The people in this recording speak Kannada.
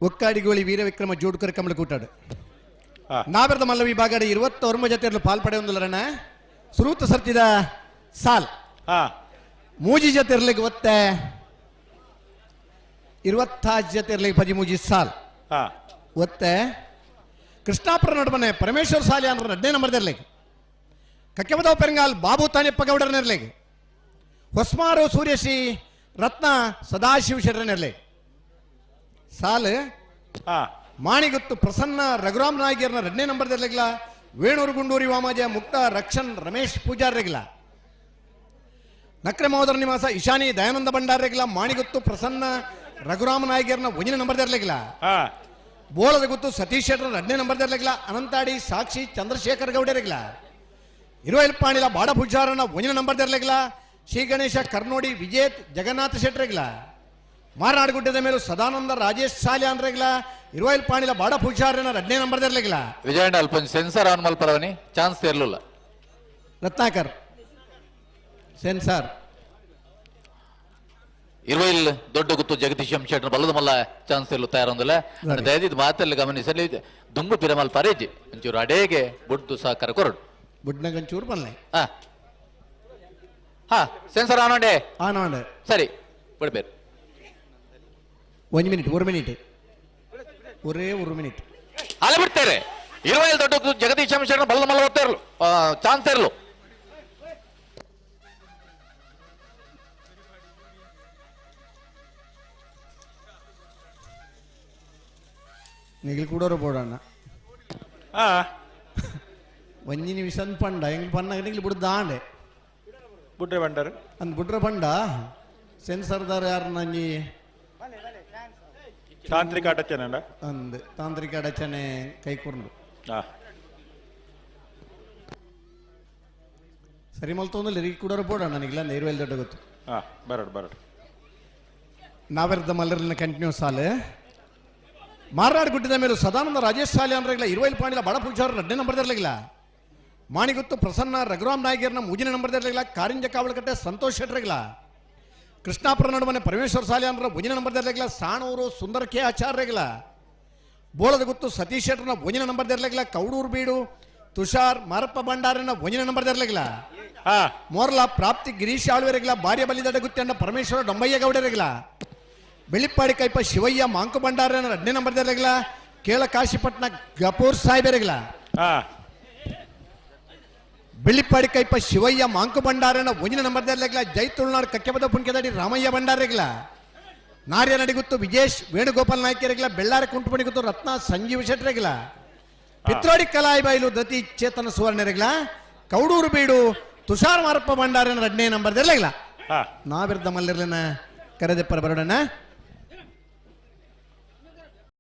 ಒಕ್ಕಾಡಿಗೋಳಿ ವೀರವಿಕ್ರಮ ಜೋಡ್ಕರ್ ಕಮಲ ಕೂಟಾಡು ನಾಬರದ ಮಲ್ಲ ವಿಭಾಗದ 29 ಜೊತೆಯಲ್ಲೂ ಪಾಲ್ಪಡೆಯೊಂದಿಲ್ಲರಣ್ಣ ಸುರೂತ ಸರ್ತಿದ ಸಾಲ್ ಮೂಜಿ ಜೊತೆ ಇರ್ಲಿಕ್ಕೆ ಒತ್ತೆ 20 ಜೊತೆ ಇರ್ಲಿಕ್ಕೆ 13 ಸಾಲ್ ಒತ್ತೆ ಕೃಷ್ಣಾಪುರ ನಡುಮನೆ ಪರಮೇಶ್ವರ ಸಾಲಿ ಅಂದ್ರೆ 2ನೇ ನಂಬರ್ ಇರ್ಲಿಕ್ಕೆ ಕಕ್ಕೆಬದವ ಪೆರಂಗಾಲ್ ಬಾಬು ತಾನಿಪ್ಪ ಗೌಡರನ್ನ ಇರ್ಲಿಕ್ಕೆ ಹೊಸ್ಮಾರು ಸೂರ್ಯಶ್ರೀ ರತ್ನ ಸದಾಶಿವ ಶೆಟ್ಟರನ್ನ ಇರ್ಲಿಕ್ಕೆ ಸಾಲ್ ಮಾಣಿಗುತ್ತು ಪ್ರಸನ್ನ ರಘುರಾಮ್ ನಾಯ್ಗಿಯರ್ನ 2ನೇ ನಂಬರ್ ಇರ್ಲಿಲ್ಲ ವೇಣೂರು ಗುಂಡೂರಿ ವಾಮಾಜ ಮುಕ್ತ ರಕ್ಷನ್ ರಮೇಶ್ ಪೂಜಾರ್ರೆಗಿಲ್ಲ ನಕ್ರೆ ಮಹೋದರ ನಿವಾಸ ಇಶಾನಿ ದಯಾನಂದ ಭಂಡಾರ್ರೆಗಿಲ್ಲ ಮಾಣಿಗುತ್ತು ಪ್ರಸನ್ನ ರಘುರಾಮ ನಾಯ್ಗಿಯರ್ನ 1ನೇ ನಂಬರ್ ಇರ್ಲಿಲ್ಲ ಬೋಳದ ಗುತ್ತು ಸತೀಶ್ ಶೆಟ್ಟರ್ 2ನೇ ನಂಬರ್ ಇರ್ಲಿಲ್ಲ ಅನಂತಾಡಿ ಸಾಕ್ಷಿ ಚಂದ್ರಶೇಖರ್ ಗೌಡರಿಗಿಲ್ಲ ಇರುವಲ್ಪಾಣಿಲ ಬಾಡ ಪೂಜಾರನ 1ನೇ ನಂಬರ್ ಇರ್ಲಿಲ್ಲ ಶ್ರೀ ಗಣೇಶ ಕರ್ನೋಡಿ ವಿಜೇತ್ ಜಗನ್ನಾಥ ಶೆಟ್ಟರಿಗಿಲ್ಲ ಮಾರನಾಡುಗುಡ್ಡದ ಮೇಲೂ ಸದಾನಂದ ರಾಜೇಶ್ ಸಾಲಿ ಅನ್ರೆಗಿಲ್ಲ ಇರುವಲ್ಪಾಣಿಲ ಬಾಡ ಪೂಜಾರನ 2ನೇ ನಂಬರ್ ಇರ್ಲಿಲ್ಲ ವಿಜಯಣ್ಣ ಅಲ್ಪ ಸೆನ್ಸಾರ್ ಆನ್ ಮಲ್ಪರವನಿ ಚಾನ್ಸ್ ಇರಲಿಲ್ಲ ರತ್ನಾಕರ್ ಸೆನ್ಸಾರ್ ಇರುವಲ್ ದೊಡ್ಡ ಗುತ್ತು ಜಗದೀಶ್ ಶೆಟ್ಟರ್ ಬಲ್ಲದ ಮಲ್ಲ ಚಾನ್ಸ್ ಇರಲು ತಯಾರೊಂದಿಲ್ಲ ದಯದಿದ್ದು ಮಾತಲ್ಲಿ ಗಮನಿಸಲಿ ದುಂಗು ಪಿರಮಲ್ ಪರೇಜಿ ಒಂಚೂರು ಅಡೇಗೆ ಬುಡ್ದು ಸಹಕಾರ ಕೊರಡು ಬುಡ್ನಗಂಚೂರು ಬಲ್ಲೆ ಸೆನ್ಸರ್ ಆನೋಂಡೆ ಆನೋಂಡೆ ಸರಿ ಬಿಡ್ಬೇರು 1 ಮಿನಿಟ್ 1 ಮಿನಿಟ್ ಒರೇ 1 ಮಿನಿಟ್ ಅಲ್ಲೇ ಬಿಡ್ತಾರೆ ಇರುವಲ್ ದೊಡ್ಡ ಜಗದೀಶ್ ಶೆಟ್ಟರ್ ಬಲ್ಲದ ಮಲ್ಲ ಓದ್ತಾ ಇರಲು ಚಾನ್ಸ್ ಇರಲು നിഖിൽ കൂടെ പോടാണ് വഞ്ഞിനി വിഷൻ പണ്ട എങ്കിൽ പണ്ടെങ്കിൽ ബുഡ്ഡാണ്ട് ಬುಡ್ರೆ ಬಂಡಾರ ಅಂದ್ ಬುಡ್ರ ಪಂಡ ಸೆನ್ಸರ್ದಾರ ಯಾರನ್ನ ನೀ ತಾಂತ್ರಿಕ ಅಡಚಣೆ ಅಂದ್ ತಾಂತ್ರಿಕ ಅಡಚಣೆ ಕೈಕೊಂಡು ಸರಿ ಮಲ್ತೊಂದಿಲ್ಲ ರೀ ಕೂಡ ಬೋಡೋಣ ನನಗಿಲ್ಲ ನೇರ್ವೆಲ್ ದೊಡ್ಡ ಗೊತ್ತು ಬರೋಡು ಬರೋಡು ನಾವೆರ್ದ ಮಲ್ಲರಿನ ಕಂಟಿನ್ಯೂಸ್ ಸಾಲು ಮಾರನಾಡು ಗುಡ್ಡದ ಮೇಲೂ ಸದಾನಂದ ರಾಜೇಶ್ ಸಾಲಿ ಅನ್ರಿಲ್ಲ ಇರುವಲ್ಪಾಣಿಲ ಬಡ ಪೂಜಾರ 2ನೇ ನಂಬರ್ ಇರ್ಲಿಲ್ಲ ಮಾಣಿಗುತ್ತು ಪ್ರಸನ್ನ ರಘುರಾಮ್ ನಾಯ್ಗಿಯರ್ನ 3ನೇ ನಂಬರ್ ಇರ್ಲಿಲ್ಲ ಕಾರಿಂಜ ಕಾವಳಕಟ್ಟೆ ಸಂತೋಷ್ ಶೆಟ್ಟರಿಗಿಲ್ಲ ಕೃಷ್ಣಾಪುರ ನಡುಮನೆ ಪರಮೇಶ್ವರ ಸಾಲಿ ಅಂದ್ರೆ 1ನೇ ನಂಬರ್ ಇರ್ಲಿಲ್ಲ ಸಾಣೂರು ಸುಂದರ ಕೆ ಆಚಾರ್ಯಗಿಲ್ಲ ಬೋಳದ ಗುತ್ತು ಸತೀಶ್ ಶೆಟ್ಟರ್ನ 1ನೇ ನಂಬರ್ ಇರ್ಲಿಲ್ಲ ಕೌಡೂರು ಬೀಡು ತುಷಾರ್ ಮಾರಪ್ಪ ಭಂಡಾರನ 1ನೇ ನಂಬರ್ ಇರ್ಲಿಲ್ಲ ಮೋರ್ಲಾ ಪ್ರಾಪ್ತಿ ಗಿರೀಶ್ ಆಳ್ವೇರಿಗಿಲ್ಲ ಬಾರ್ಯ ಬಲಿದಡ ಗುತ್ತಂಡ ಪರಮೇಶ್ವರ ಡೊಂಬಯ್ಯ ಗೌಡರಿಗಿಲ್ಲ ಬೆಳ್ಳಿಪ್ಪಾಡಿ ಕೈಪ ಶಿವಯ್ಯ ಮಾಂಕು ಭಂಡಾರನ 2ನೇ ನಂಬರ್ ಇರ್ಲಿಲ್ಲ ಕೇಳ ಕಾಶಿಪಟ್ನ ಗಪೂರ್ ಸಾಹೇಬರಿಗಿಲ್ಲ ಬೆಳ್ಳಿಪ್ಪಾಡಿ ಕೈಪ ಶಿವಯ್ಯ ಮಾಂಕು ಭಂಡಾರನ 1ನೇ ನಂಬರ್ ಇರ್ಲಿಲ್ಲ ಜೈ ತುಳುನಾಡು ಕಕ್ಕೆಬದ ಪುಣ್ಯದಡಿ ರಾಮಯ್ಯ ಭಂಡಾರಿಗಿಲ್ಲ ನಾರ್ಯ ನಡಿಗುತ್ತು ವಿಜೇಶ್ ವೇಣುಗೋಪಾಲ್ ನಾಯ್ಕರಿಗಿಲ್ಲ ಬೆಳ್ಳಾರಿ ಕುಂಟುಮಣಿಗುತ್ತು ರತ್ನ ಸಂಜೀವ್ ಶೆಟ್ಟರಿಗಿಲ್ಲ ಪಿತ್ರೋಡಿ ಕಲಾಯಿ ಬೈಲು ದತಿ ಚೇತನ ಸುವರ್ಣರಿಗಿಲ್ಲ ಕೌಡೂರು ಬೀಡು ತುಷಾರ್ ಮಾರಪ್ಪ ಭಂಡಾರನ 2ನೇ ನಂಬರ್ ಇರ್ಲಿಲ್ಲ ನಾವಿರ್ದ ಮಲ್ಲಿರ್ಲಿನ ಕರೆದೆಪ್ಪರ ಬರೋಣ